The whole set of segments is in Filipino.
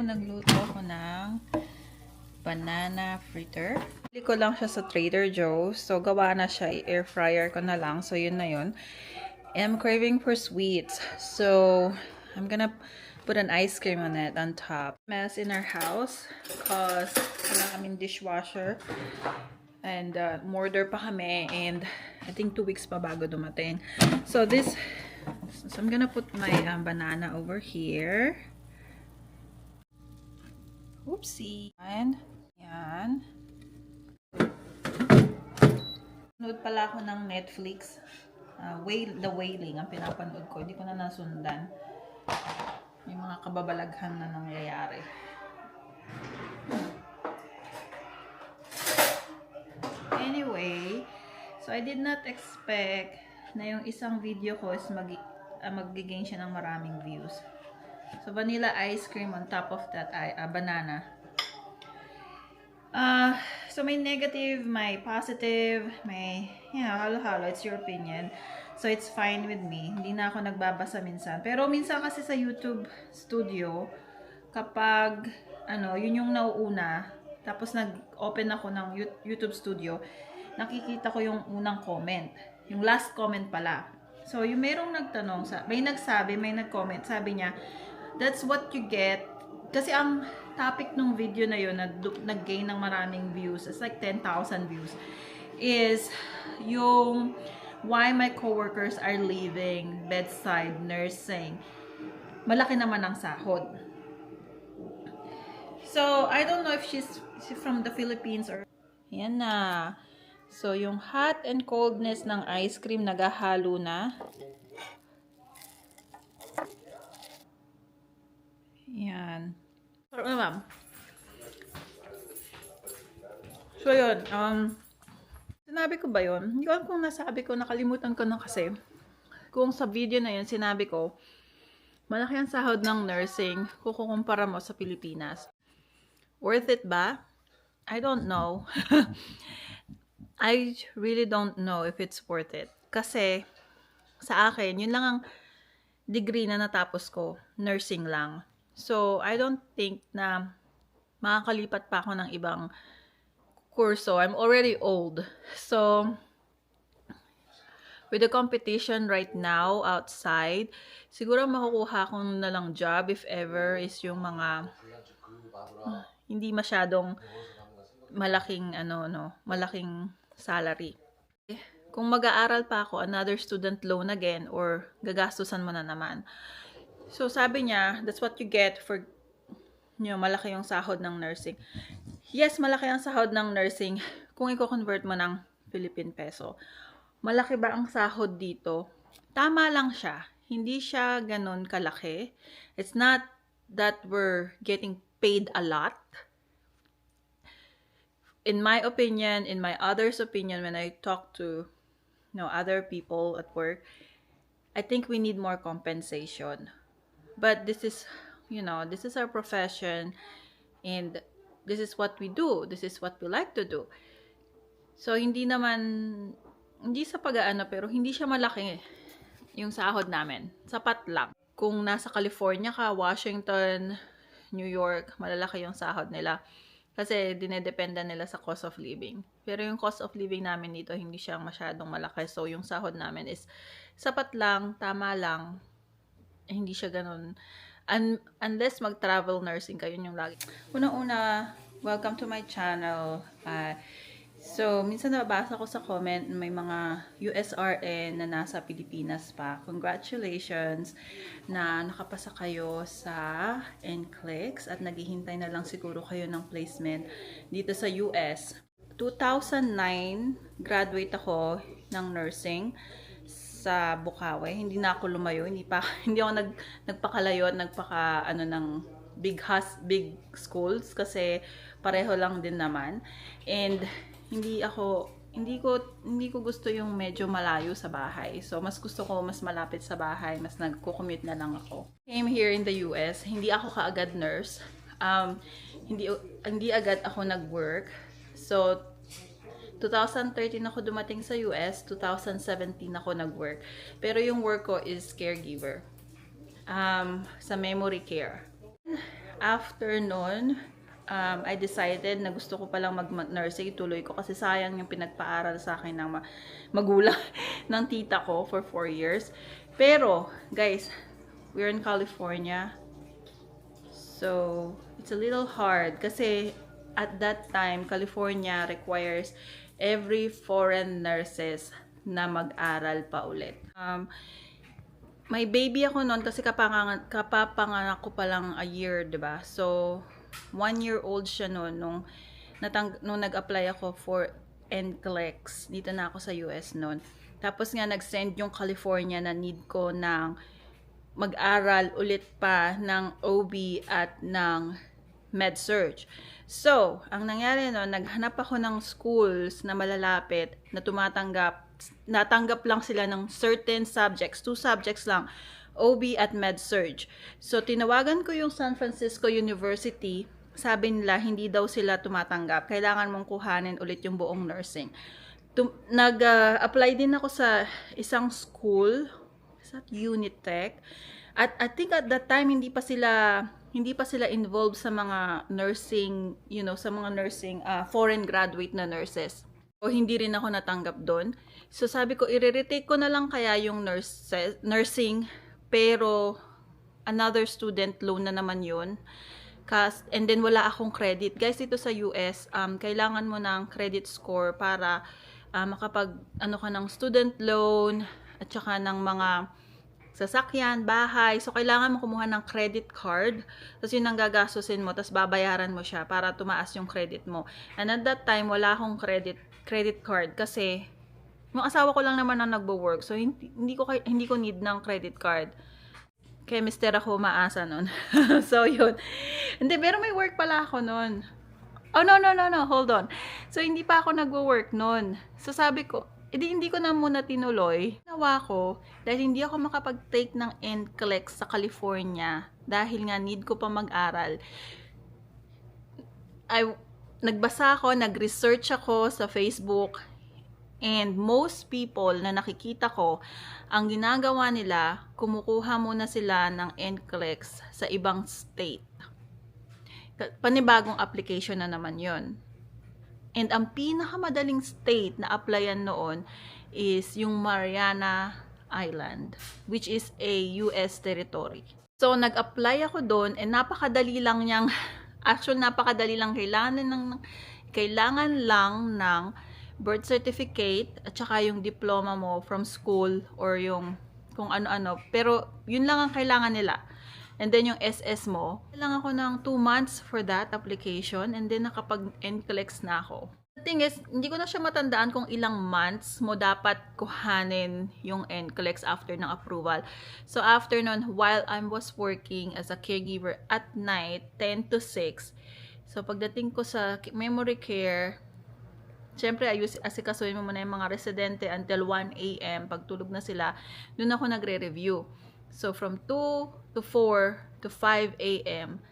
nagluto ako ng banana fritter. Bili ko lang siya sa Trader Joe's. So, gawa na siya. I-air fryer ko na lang. So, yun na yun. And I'm craving for sweets. So, I'm gonna put an ice cream on it on top. Mess in our house because wala kaming dishwasher. And order pa kami. And I think 2 weeks pa bago dumating. So, I'm gonna put my banana over here. Oopsie. Yan. Nanood pala ako ng Netflix. The Wailing ang pinapanood ko. Hindi ko na nasundan. May mga kababalaghan na nangyayari. Anyway, so I did not expect na yung isang video ko is mag-gain siya ng maraming views. So, vanilla ice cream on top of that banana. So, may negative, may positive, may, halo-halo. It's your opinion. So, it's fine with me. Hindi na ako nagbabasa minsan. Pero, minsan kasi sa YouTube studio, kapag, yun yung nauuna, tapos nag-open ako ng YouTube studio, nakikita ko yung unang comment. Yung last comment pala. So, yung merong nagtanong, may nagsabi, may nag-comment, sabi niya, that's what you get. Kasi ang topic ng video na yun, na nag-gain ng maraming views, it's like 10,000 views, is yung why my coworkers are leaving bedside nursing. Malaki naman ang sahod. So, I don't know if she's from the Philippines or... Yan na. So, yung hot and coldness ng ice cream nagahalo na. Yan. Sarap na, ma'am. So, yun. Sinabi ko ba yun? Hindi ko alam kung nasabi ko. Nakalimutan ko na kasi. Kung sa video na yun, sinabi ko, malaki ang sahod ng nursing kung kukumpara mo sa Pilipinas. Worth it ba? I don't know. I really don't know if it's worth it. Kasi, sa akin, yun lang ang degree na natapos ko. Nursing lang. So, I don't think na makakalipat pa ako ng ibang kurso. I'm already old. So, with the competition right now outside, siguro makukuha ko na lang job if ever is yung mga hindi masyadong malaking malaking salary. Kung mag-aaral pa ako, another student loan again or gagastusan mo na naman. So, sabi niya, that's what you get for, malaki yung sahod ng nursing. Yes, malaki ang sahod ng nursing kung i-convert mo ng Philippine peso. Malaki ba ang sahod dito? Tama lang siya. Hindi siya ganun kalaki. It's not that we're getting paid a lot. In my opinion, in my others' opinion, when I talk to other people at work, I think we need more compensation. But this is, this is our profession and this is what we do. This is what we like to do. So, hindi sa pag-aano, pero hindi siya malaki yung sahod namin. Sapat lang. Kung nasa California ka, Washington, New York, malalaki yung sahod nila. Kasi dinedependa nila sa cost of living. Pero yung cost of living namin dito, hindi siya masyadong malaki. So, yung sahod namin is sapat lang, tama lang. Hindi siya ganun. Unless mag-travel nursing kayo yung lagi. Una-una, welcome to my channel. So, minsan nababasa ko sa comment, may mga USRN na nasa Pilipinas pa. Congratulations na nakapasa kayo sa NCLEX at naghihintay na lang siguro kayo ng placement dito sa US. 2009, graduate ako ng nursing sa Bukawi. Hindi na ako lumayo, hindi ako nagpakalayo at ng big schools kasi pareho lang din naman. And hindi ko gusto yung medyo malayo sa bahay. So mas gusto ko mas malapit sa bahay, mas nagko-commute na lang ako. Came here in the US, hindi ako kaagad nurse. Hindi agad ako nag-work. So 2013 ako dumating sa US, 2017 ako nag-work. Pero yung work ko is caregiver. Sa memory care. after nun, I decided na gusto ko palang mag-nursing, tuloy ko kasi sayang yung pinagpaaral sa akin ng magulang ng tita ko for 4 years. Pero, guys, we're in California. So, it's a little hard kasi at that time, California requires every foreign nurses na mag-aral pa ulit. May baby ako noon kasi kapapanganak ko pa lang a year, 'di ba? So, 1-year-old siya noon nung nag-apply ako for NCLEX. Dito na ako sa US noon. Tapos nga nag-send yung California na need ko ng mag-aral ulit pa ng OB at ng Med-Surg. So, ang nangyari noon, naghanap ako ng schools na malalapit na natanggap lang sila ng certain subjects, 2 subjects lang, OB at Med-Surg. So, tinawagan ko yung San Francisco University, sabi nila hindi daw sila tumatanggap, kailangan mong kuhanin ulit yung buong nursing. Nag-apply din ako sa isang school, sa Unitech. At I think at that time hindi pa sila involved sa mga nursing, sa mga nursing foreign graduate na nurses. O hindi rin ako natanggap doon. So sabi ko i-retake ko na lang kaya yung nursing, pero another student loan na naman 'yun. And then wala akong credit. Guys, dito sa US, kailangan mo ng credit score para makapag ka ng student loan at saka ng mga sasakyan, bahay. So, kailangan mo kumuha ng credit card. Tapos, yun ang gagastusin mo. Tapos, babayaran mo siya para tumaas yung credit mo. And at that time, wala akong credit card kasi yung asawa ko lang naman ang nagbo-work. So, hindi ko need ng credit card. Kaya mister ako maasa nun. So, yun. Hindi, pero may work pala ako nun. Oh, no. Hold on. So, hindi pa ako nagwo-work nun. So, sabi ko, hindi ko na muna tinuloy. Nawa ko, dahil hindi ako makapag-take ng NCLEX sa California, dahil nga need ko pa mag-aral. Nagbasa ako, nag-research ako sa Facebook, and most people na nakikita ko, ang ginagawa nila, kumukuha muna sila ng NCLEX sa ibang state. Panibagong application na naman yon. And ang pinakamadaling state na applyan noon is yung Mariana Island, which is a US territory. So, nag-apply ako doon, and napakadali lang niyang, napakadali lang, kailangan lang ng birth certificate at saka yung diploma mo from school or yung kung ano-ano. Pero, yun lang ang kailangan nila. And then yung SS mo, kailangan ako ng 2 months for that application, and then nakapag-NCLEX na ako. The thing is, hindi ko na siya matandaan kung ilang months mo dapat kuhanin yung NCLEX after ng approval. So after nun, while I was working as a caregiver at night, 10 to 6, so pagdating ko sa memory care, syempre, asikasuhin mo muna yung mga residente until 1 a.m. Pag tulog na sila, dun ako nagre-review. So, from 2 to 4 to 5 a.m.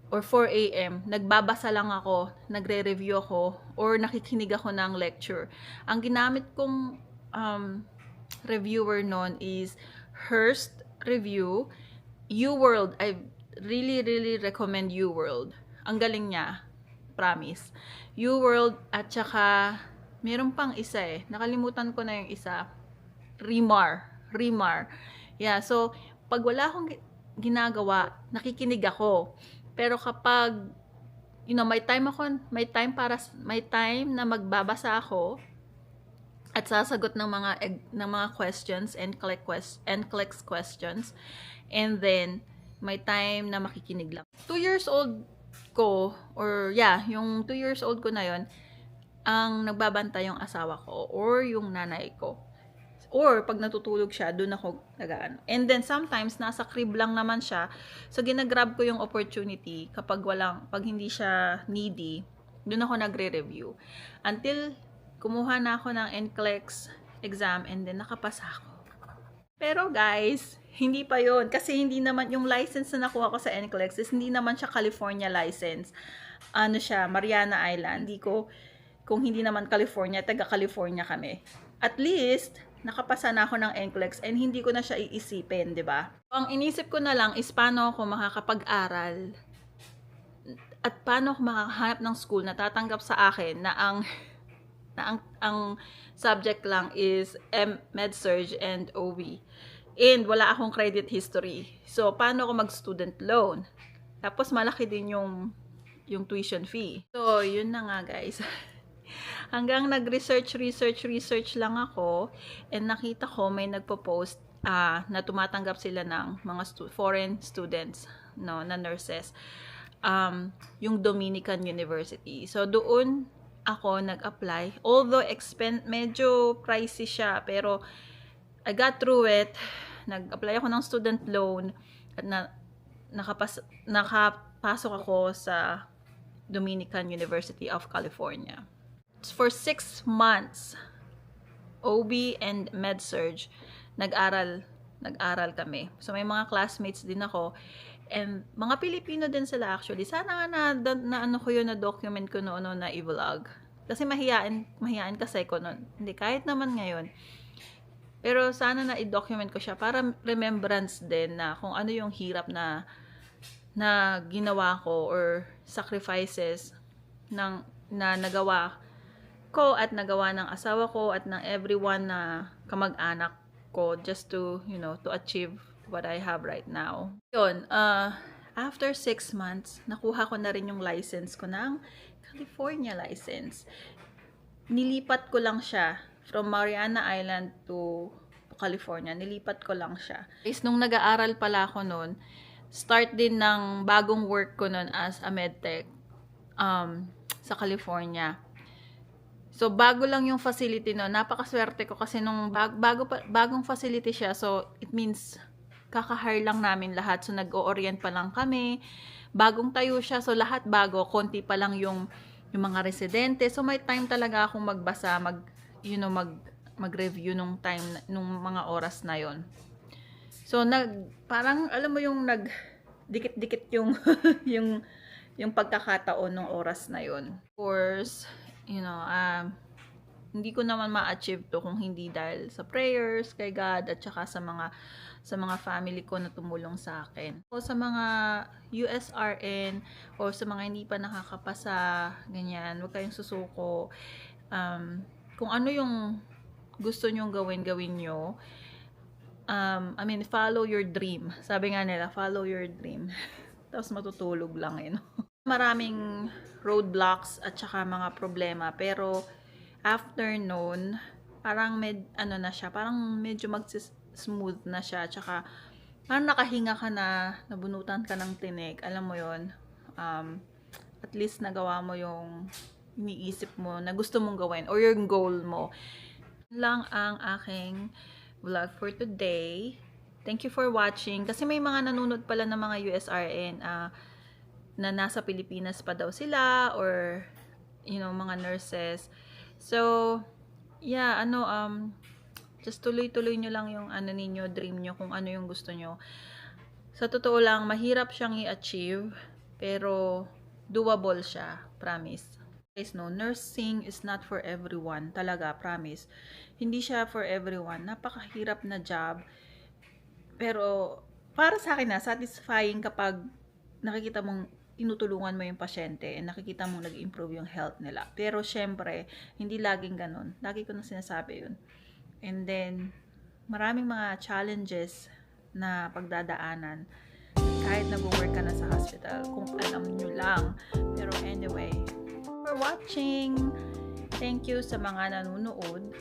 or 4 a.m., nagbabasa lang ako, nagre-review ako, or nakikinig ako ng lecture. Ang ginamit kong reviewer nun is Hearst Review, UWorld. I really recommend UWorld. Ang galing niya. Promise. UWorld at saka meron pang isa nakalimutan ko na yung isa. Remar. Yeah, so pag wala akong ginagawa, nakikinig ako. Pero kapag may time na magbabasa ako at sasagot ng mga questions and NCLEX questions, and then may time na makikinig lang. 2 years old ko, yung 2 years old ko na yon, ang nagbabantay yung asawa ko or yung nanay ko. Or, pag natutulog siya, doon ako nag-ano. And then, sometimes, nasa crib lang naman siya. So, ginagrab ko yung opportunity pag hindi siya needy, doon ako nagre-review. Until, kumuha na ako ng NCLEX exam and then nakapasa ako. Pero, guys, hindi pa yon. Kasi hindi naman, yung license na nakuha ko sa NCLEX is hindi naman siya California license. Ano siya, Mariana Island. Kung hindi naman California, taga-California kami. At least, nakapasa na ako ng NCLEX and hindi ko na siya iisipin, di ba? Ang inisip ko na lang is paano ako makakapag-aral At paano ako makakahanap ng school na tatanggap sa akin na ang subject lang is Med-Surg and OB. And wala akong credit history. So, paano ako mag-student loan? Tapos, malaki din yung tuition fee. So, yun na nga, guys. Hanggang nag-research lang ako, and nakita ko may nagpo-post na tumatanggap sila ng mga foreign students, no, na nurses. Yung Dominican University. So, doon ako nag-apply. Although, medyo pricey siya, pero I got through it. Nag-apply ako ng student loan at nakapasok ako sa Dominican University of California. For 6 months, OB and Med-Surg, nag-aral kami. So, may mga classmates din ako. And mga Pilipino din sila actually. Sana nga na ano ko yun, na document ko noon na i-vlog. Kasi mahiyain kasi ko noon. Hindi, kahit naman ngayon. Pero sana na i-document ko siya para remembrance din na kung ano yung hirap na ginawa ko or sacrifices na nagawa ko at nagawa ng asawa ko at ng everyone na kamag-anak ko just to, to achieve what I have right now. Yun, after 6 months, nakuha ko na rin yung license ko ng California license. Nilipat ko lang siya from Mariana Island to California. Nilipat ko lang siya. Is nung nag-aaral pala ako noon, start din ng bagong work ko noon as a medtech sa California. So, bago lang yung facility noon. Napakaswerte ko kasi nung bagong facility siya. So, it means kaka-hire lang namin lahat. So, nag-o-orient pa lang kami. Bagong tayo siya. So, lahat bago. Konti pa lang yung mga residente. So, may time talaga akong magbasa, mag-review nung time, nung mga oras na yon. So, parang, alam mo yung dikit-dikit yung, yung pagkakataon ng oras na yon. Of course, hindi ko naman ma-achieve to kung hindi dahil sa prayers kay God at saka sa mga family ko na tumulong sa akin. O sa mga USRN o sa mga hindi pa nakakapasa, ganyan, huwag kayong susuko. Kung ano yung gusto nyong gawin nyo. Follow your dream. Sabi nga nila, follow your dream. Tapos matutulog lang, Maraming roadblocks at saka mga problema, pero after noon, parang na siya, parang medyo smooth na siya, at saka parang nakahinga ka na, nabunutan ka ng tinik, alam mo yon. At least nagawa mo yung iniisip mo na gusto mong gawin or yung goal mo. Lang ang aking vlog for today. Thank you for watching. Kasi may mga nanonood pala ng mga USRN na nasa Pilipinas pa daw sila or mga nurses. So, yeah, just tuloy-tuloy nyo lang yung ninyo, dream nyo, kung ano yung gusto nyo. Sa totoo lang, mahirap siyang i-achieve, pero doable siya, promise. Guys, no, nursing is not for everyone, talaga, promise. Hindi siya for everyone. Napakahirap na job. Pero, para sa akin satisfying kapag nakikita mong tinutulungan mo yung pasyente and nakikita mong nag-improve yung health nila. Pero, syempre, hindi laging ganun. Lagi ko na sinasabi yun. And then, maraming mga challenges na pagdadaanan. Kahit nag-work ka na sa hospital, kung alam nyo lang. Pero anyway, for watching. Thank you sa mga nanonood.